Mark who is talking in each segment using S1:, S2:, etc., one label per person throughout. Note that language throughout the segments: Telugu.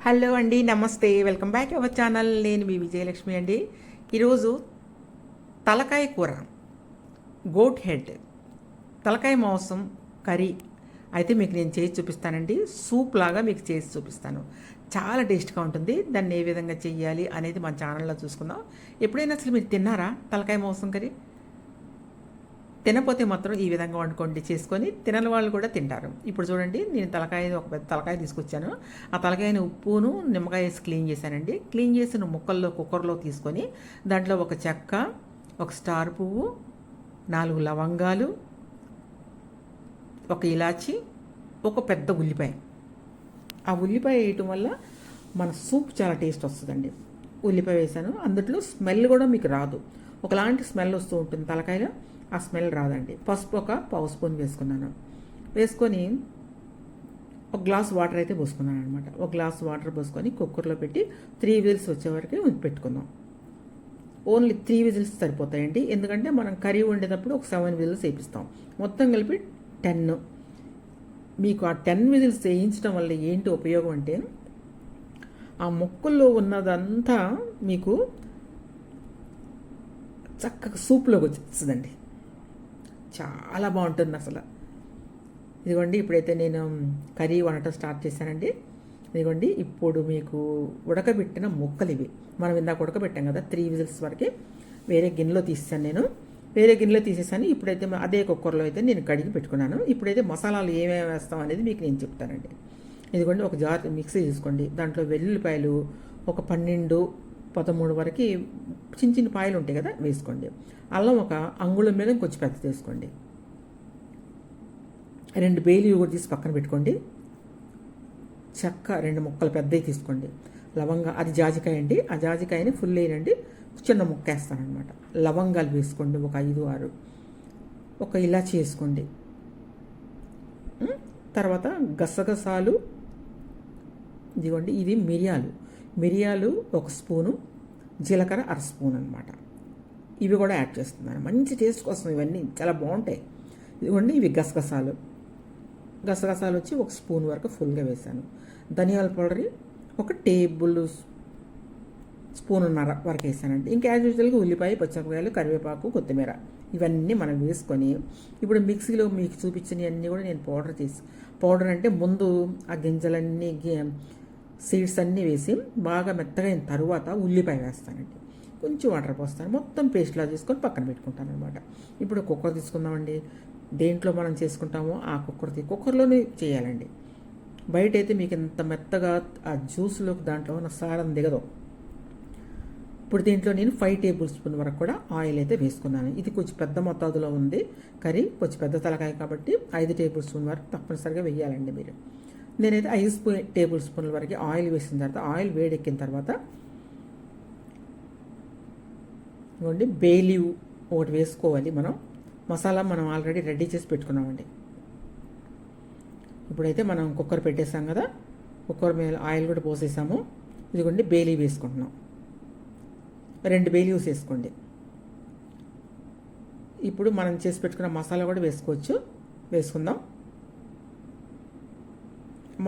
S1: హలో అండి, నమస్తే. Welcome back our channel. నేను మీ విజయలక్ష్మి అండి. ఈరోజు తలకాయ కూర, గోట్ హెడ్, తలకాయ మాంసం కర్రీ అయితే మీకు నేను చేసి చూపిస్తానండి. సూప్ లాగా మీకు చేసి చూపిస్తాను. చాలా టేస్ట్గా ఉంటుంది. దాన్ని ఏ విధంగా చెయ్యాలి అనేది మన ఛానల్లో చూసుకుందాం. ఎప్పుడైనా అసలు మీరు తిన్నారా తలకాయ మాంసం కర్రీ? తినపోతే మాత్రం ఈ విధంగా వండుకోండి, చేసుకొని తినని వాళ్ళు కూడా తింటారు. ఇప్పుడు చూడండి, నేను ఒక పెద్ద తలకాయ తీసుకొచ్చాను. ఆ తలకాయని ఉప్పును నిమ్మకాయ వేసి క్లీన్ చేశానండి. క్లీన్ చేసిన ముక్కల్లో కుక్కర్లో తీసుకొని దాంట్లో ఒక చెక్క, ఒక స్టార్ పువ్వు, 4 లవంగాలు, ఒక ఇలాచి, ఒక పెద్ద ఉల్లిపాయ. ఆ ఉల్లిపాయ వేయటం వల్ల మన సూప్ చాలా టేస్ట్ వస్తుందండి. ఉల్లిపాయ వేసాను. అందులో స్మెల్ కూడా మీకు రాదు, ఒకలాంటి స్మెల్ వస్తూ ఉంటుంది తలకాయలో. ఆ స్మెల్ రాదండి. పసుపు ఒక పావు స్పూన్ వేసుకున్నాను. వేసుకొని ఒక గ్లాస్ వాటర్ అయితే పోసుకున్నాను అనమాట. ఒక గ్లాస్ వాటర్ పోసుకొని కుక్కర్లో పెట్టి 3 విజిల్స్ వచ్చే వరకు పెట్టుకుందాం. ఓన్లీ 3 విజిల్స్ సరిపోతాయండి. ఎందుకంటే మనం కర్రీ వండేటప్పుడు ఒక 7 విజిల్స్ వేపిస్తాం. మొత్తం కలిపి 10. మీకు ఆ 10 విజిల్స్ వేయించడం వల్ల ఏంటి ఉపయోగం అంటే, ఆ ముక్కల్లో ఉన్నదంతా మీకు చక్కగా సూప్లోకి వచ్చేస్తుందండి. చాలా బాగుంటుంది అసలు. ఇదిగోండి, ఇప్పుడైతే నేను కర్రీ వండటం స్టార్ట్ చేశానండి. ఇదిగోండి, ఇప్పుడు మీకు ఉడకబెట్టిన ముక్కలు ఇవి. మనం ఇందాక ఉడకబెట్టాం కదా 3 విజిల్స్ వరకు. వేరే గిన్నెలో తీసేసాను. ఇప్పుడైతే అదే కుక్కర్లో అయితే నేను కడిగి పెట్టుకున్నాను. ఇప్పుడైతే మసాలాలు ఏమేమి వేస్తాం అనేది మీకు నేను చెప్తానండి. ఇదిగోండి, ఒక జార్ మిక్సీ తీసుకోండి. దాంట్లో వెల్లుల్లిపాయలు ఒక 12-13 వరకు చిన్న చిన్న పాయలు ఉంటాయి కదా, వేసుకోండి. అల్లం ఒక అంగుళం మీద కొంచెం పెద్ద తీసుకోండి. 2 బేలీలు కూడా తీసి పక్కన పెట్టుకోండి. చెక్క 2 ముక్కలు పెద్దవి తీసుకోండి. లవంగా, అది జాజికాయ అండి. ఆ జాజికాయని ఫుల్ వేయనండి, చిన్న ముక్క వేస్తానమాట. లవంగాలు వేసుకోండి ఒక 5-6. ఒక ఇలాచి వేసుకోండి. తర్వాత గసగసాలు, ఇదిగోండి, ఇది మిరియాలు 1 స్పూను, జీలకర్ర 1/2 స్పూన్ అనమాట. ఇవి కూడా యాడ్ చేస్తున్నాను. మంచి టేస్ట్ కోసం ఇవన్నీ చాలా బాగుంటాయి. ఇదిగోండి, ఇవి గసగసాలు వచ్చి 1 స్పూన్ వరకు ఫుల్గా వేసాను. ధనియాల పౌడర్ ఒక టేబుల్ స్పూన్నర వరకు వేసానండి. ఇంకా యాజ్ యూజువల్గా ఉల్లిపాయ, పచ్చిమిరపకాయలు, కరివేపాకు, కొత్తిమీర ఇవన్నీ మనం వేసుకొని ఇప్పుడు మిక్సీలో మీకు చూపించినవి అన్నీ కూడా నేను పౌడర్ అంటే ముందు ఆ గింజలన్నీ సీడ్స్ అన్నీ వేసి బాగా మెత్తగా అయిన తర్వాత ఉల్లిపాయ వేస్తానండి. కొంచెం వాటర్ పోస్తాను. మొత్తం పేస్ట్లా చేసుకొని పక్కన పెట్టుకుంటాను అనమాట. ఇప్పుడు కుక్కర్ తీసుకుందామండి. దేంట్లో మనం చేసుకుంటామో ఆ కుక్కర్లోనే చేయాలండి. బయట అయితే మీకు ఎంత మెత్తగా ఆ జ్యూస్లోకి దాంట్లో ఉన్న సారం దిగదు. ఇప్పుడు దీంట్లో నేను 5 టేబుల్ స్పూన్ వరకు కూడా ఆయిల్ అయితే వేసుకున్నాను. ఇది కొంచెం పెద్ద మొత్తాదులో ఉంది కర్రీ, కొంచెం పెద్ద తలకాయ కాబట్టి 5 టేబుల్ స్పూన్ వరకు తప్పనిసరిగా వేయాలండి మీరు. నేనైతే 5 టేబుల్ స్పూన్ల వరకు ఆయిల్ వేసిన తర్వాత, ఆయిల్ వేడెక్కిన తర్వాత ఇవ్వండి, బే లీవ్ ఒకటి వేసుకోవాలి. మసాలా మనం ఆల్రెడీ రెడీ చేసి పెట్టుకున్నామండి. ఇప్పుడైతే మనం కుక్కర్ పెట్టేసాం కదా, కుక్కర్ మీద ఆయిల్ కూడా పోసేసాము. ఇదిగోండి, బే లీవ్ వేసుకుంటున్నాం. 2 బే లీవ్స్ వేసుకోండి. ఇప్పుడు మనం చేసి పెట్టుకున్న మసాలా కూడా వేసుకుందాం.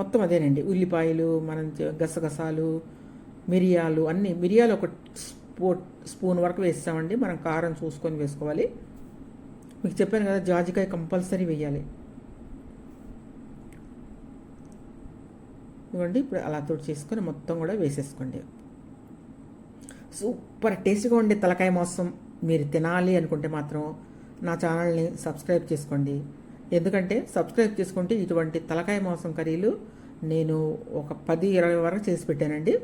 S1: మొత్తం అదేనండి, ఉల్లిపాయలు, మనం గసగసాలు, మిరియాలు అన్నీ. మిరియాలు ఒక స్పూన్ వరకు వేస్తామండి. మనం కారం చూసుకొని వేసుకోవాలి. మీకు చెప్పాను కదా, జాజికాయ కంపల్సరీ వేయాలి. ఇవ్వండి, ఇప్పుడు అలా తోడు చేసుకొని మొత్తం కూడా వేసేసుకోండి. సూపర్ టేస్ట్గా ఉండే తలకాయ మాంసం మీరు తినాలి అనుకుంటే మాత్రం నా ఛానల్ని సబ్స్క్రైబ్ చేసుకోండి. ఎందుకంటే సబ్స్క్రైబ్ చేసుకుంటే ఇటువంటి తలకాయ మాంసం కర్రీలు నేను ఒక 10-20 వరకు చేసి పెట్టానండి.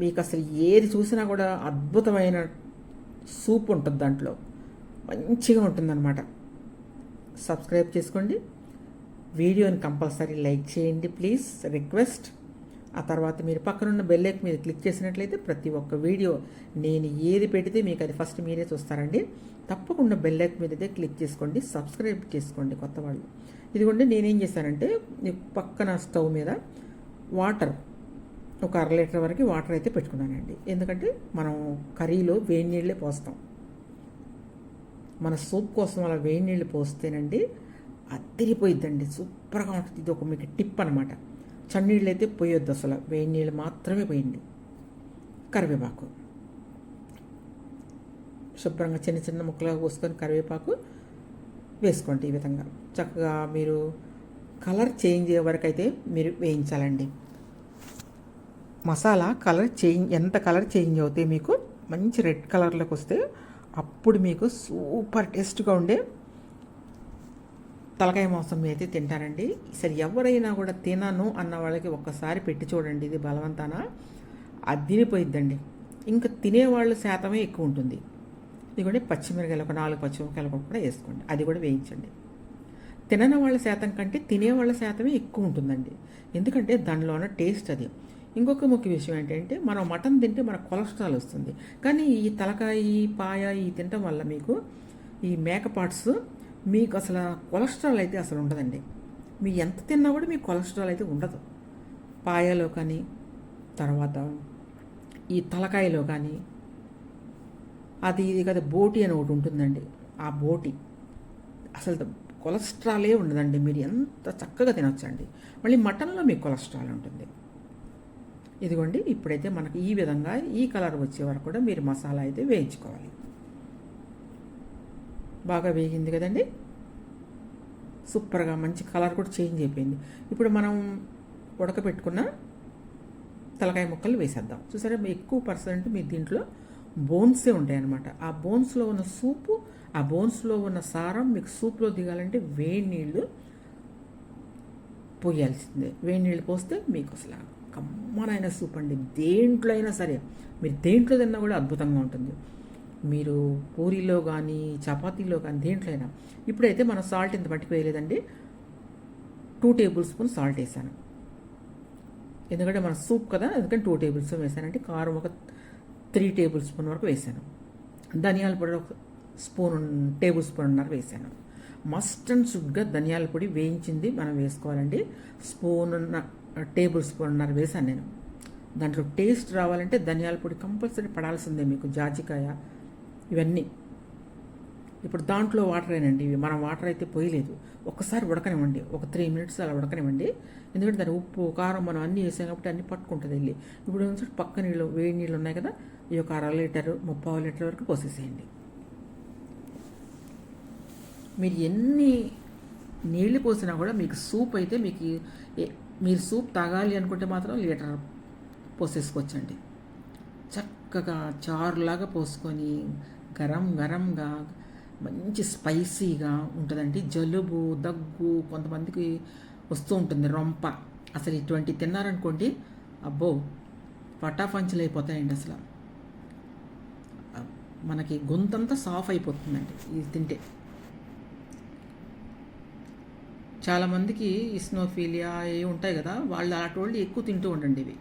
S1: మీకు అసలు ఏది చూసినా కూడా అద్భుతమైన సూప్ ఉంటుంది, దాంట్లో మంచిగా ఉంటుందన్నమాట. సబ్స్క్రైబ్ చేసుకోండి. వీడియోని కంపల్సరీ లైక్ చేయండి ప్లీజ్, రిక్వెస్ట్. ఆ తర్వాత మీరు పక్కనున్న బెల్ ఐకాన్ మీద క్లిక్ చేసినట్లయితే ప్రతి ఒక్క వీడియో నేను ఏది పెడితే మీకు అది ఫస్ట్ మీరే చూస్తారండి. తప్పకుండా బెల్ ఐకాన్ మీద అయితే క్లిక్ చేసుకోండి, సబ్స్క్రైబ్ చేసుకోండి కొత్త వాళ్ళు. ఇదిగోండి, నేనేం చేశానంటే పక్కన స్టవ్ మీద వాటర్ ఒక 1/2 లీటర్ వరకు వాటర్ అయితే పెట్టుకున్నానండి. ఎందుకంటే మనం కర్రీలో వేడి నీళ్ళే పోస్తాం. మన సూప్ కోసం అలా వేడి నీళ్ళు పోస్తేనండి అదిరిపోయిద్దండి, సూపర్గా ఉంటుంది. ఇది ఒక మీకు టిప్ అనమాట. చన్నీళ్ళు అయితే పోయొద్దు అసలు, వేడి నీళ్ళు మాత్రమే పోయండి. కరివేపాకు శుభ్రంగా చిన్న చిన్న ముక్కలుగా కోసుకొని కరివేపాకు వేసుకోండి. ఈ విధంగా చక్కగా మీరు కలర్ చేంజ్ అయ్యే వరకు అయితే మీరు వేయించాలండి. మసాలా కలర్ చేంజ్, ఎంత కలర్ చేంజ్ అవుతే మీకు మంచి రెడ్ కలర్లోకి వస్తే అప్పుడు మీకు సూపర్ టేస్ట్గా ఉండే తలకాయ మాంసం అయితే తింటారండి. సరే, ఎవరైనా కూడా తినను అన్న వాళ్ళకి ఒక్కసారి పెట్టి చూడండి, ఇది బలవంతాన అద్దిరిపోయిద్దండి. ఇంకా తినేవాళ్ళ శాతమే ఎక్కువ ఉంటుంది. ఇదిగోండి పచ్చిమిరకాయలు ఒక 4 పచ్చిమిరకాయలు కూడా వేసుకోండి, అది కూడా వేయించండి. తినని వాళ్ళ శాతం కంటే తినేవాళ్ళ శాతమే ఎక్కువ ఉంటుందండి, ఎందుకంటే దానిలో ఉన్న టేస్ట్ అది. ఇంకొక ముఖ్య విషయం ఏంటంటే, మనం మటన్ తింటే మనకు కొలెస్ట్రాల్ వస్తుంది, కానీ ఈ తలకాయ పాయ ఈ తినటం వల్ల మీకు ఈ మేక పార్ట్స్ మీకు అసలు కొలెస్ట్రాల్ అయితే అసలు ఉండదండి. మీరు ఎంత తిన్నా కూడా మీకు కొలెస్ట్రాల్ అయితే ఉండదు. పాయలో కానీ తర్వాత ఈ తలకాయలో కానీ అది ఇది కదా బోటి అని ఒకటి ఉంటుందండి, ఆ బోటి అసలు కొలెస్ట్రాలే ఉండదండి. మీరు ఎంత చక్కగా తినొచ్చండి. మళ్ళీ మటన్లో మీకు కొలెస్ట్రాల్ ఉంటుంది. ఇదిగోండి, ఇప్పుడైతే మనకి ఈ విధంగా ఈ కలర్ వచ్చే వరకు కూడా మీరు మసాలా అయితే వేయించుకోవాలి. బాగా వేగింది కదండి, సూపర్గా మంచి కలర్ కూడా చేంజ్ అయిపోయింది. ఇప్పుడు మనం ఉడకబెట్టుకున్న తలకాయ ముక్కలు వేసేద్దాం. చూసారా, ఎక్కువ పర్సెంట్ మీ దీంట్లో బోన్సే ఉంటాయన్నమాట. ఆ బోన్స్లో ఉన్న సూపు, ఆ బోన్స్లో ఉన్న సారం మీకు సూప్లో దిగాలంటే వేడి నీళ్ళు పోయాల్సిందే. వేడి నీళ్ళు పోస్తే మీకు అసలు కమ్మనైన సూప్ అండి. దేంట్లో అయినా సరే, మీరు దేంట్లో తిన్నా కూడా అద్భుతంగా ఉంటుంది. మీరు పూరీలో కానీ చపాతీలో కానీ దేంట్లో అయినా. ఇప్పుడైతే మనం సాల్ట్ ఇంత మట్టికి వేయలేదండి, 2 టేబుల్ స్పూన్ సాల్ట్ వేసాను. ఎందుకంటే మన సూప్ కదా, ఎందుకంటే 2 టేబుల్ స్పూన్ వేసానంటే కారం ఒక 3 టేబుల్ స్పూన్ వరకు వేసాను. ధనియాల పొడి ఒక టేబుల్ స్పూన్ ఉన్నర వేసాను. మస్ట్ అండ్ షుడ్గా ధనియాల పొడి వేయించింది మనం వేసుకోవాలండి. టేబుల్ స్పూన్ ఉన్నర వేసాను నేను. దాంట్లో టేస్ట్ రావాలంటే ధనియాల పొడి కంపల్సరీ పడాల్సిందే మీకు, జాజికాయ ఇవన్నీ. ఇప్పుడు దాంట్లో వాటర్ అయినండి, ఇవి మనం వాటర్ అయితే పోయలేదు. ఒక్కసారి ఉడకనివ్వండి, ఒక 3 మినిట్స్ అలా ఉడకనివ్వండి. ఎందుకంటే దాని ఉప్పు కారం మనం అన్నీ వేసాం కాబట్టి అన్నీ పట్టుకుంటుంది వెళ్ళి. ఇప్పుడు పక్క నీళ్ళు, వేడి నీళ్ళు ఉన్నాయి కదా, ఈ ఒక 1/2 లీటరు 3/4 లీటర్ వరకు పోసేసేయండి. మీరు ఎన్ని నీళ్ళు పోసినా కూడా మీకు సూప్ అయితే మీరు సూప్ తాగాలి అనుకుంటే మాత్రం లీటర్ పోసేసుకోవచ్చండి. చక్కగా చారులాగా పోసుకొని గరం గరంగా మంచి స్పైసీగా ఉంటుందండి. జలుబు దగ్గు కొంతమందికి వస్తూ ఉంటుంది, రొంప. అసలు ఇటువంటి తిన్నారనుకోండి, అబ్బో పటాఫంచులు అయిపోతాయండి. అసలు మనకి గొంతంతా సాఫ్ అయిపోతుందండి ఇది తింటే. చాలామందికి ఇస్నోఫీలియా ఏ ఉంటాయి కదా, వాళ్ళు అలాంటి వాళ్ళు ఎక్కువ తింటూ ఉండండి ఇవి.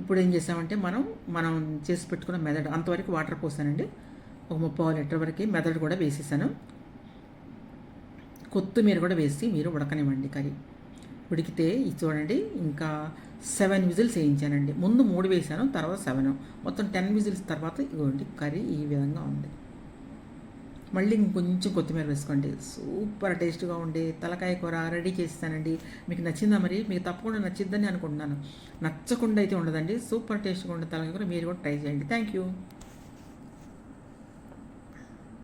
S1: ఇప్పుడు ఏం చేసామంటే మనం చేసి పెట్టుకున్న మెదడు అంతవరకు వాటర్ పోసానండి. ఒక 3/4 లీటర్ వరకు మెదడు కూడా వేసేసాను. కొత్తిమీర కూడా వేసి మీరు ఉడకనివ్వండి. కర్రీ ఉడికితే ఇది చూడండి, ఇంకా 7 విజిల్స్ వేయించానండి. ముందు 3 వేసాను, తర్వాత 7, మొత్తం 10 విజిల్స్ తర్వాత ఇవ్వండి కర్రీ ఈ విధంగా ఉంది. మళ్ళీ ఇంకొంచెం కొత్తిమీర వేసుకోండి. సూపర్ టేస్ట్గా ఉండే తలకాయ కూర రెడీ చేస్తానండి. మీకు నచ్చిందా? మరి మీకు తప్పకుండా నచ్చిద్దని అనుకుంటున్నాను. నచ్చకుండా అయితే ఉండదండి, సూపర్ టేస్ట్గా ఉండే తలకాయ కూర మీరు కూడా ట్రై చేయండి. Thank you.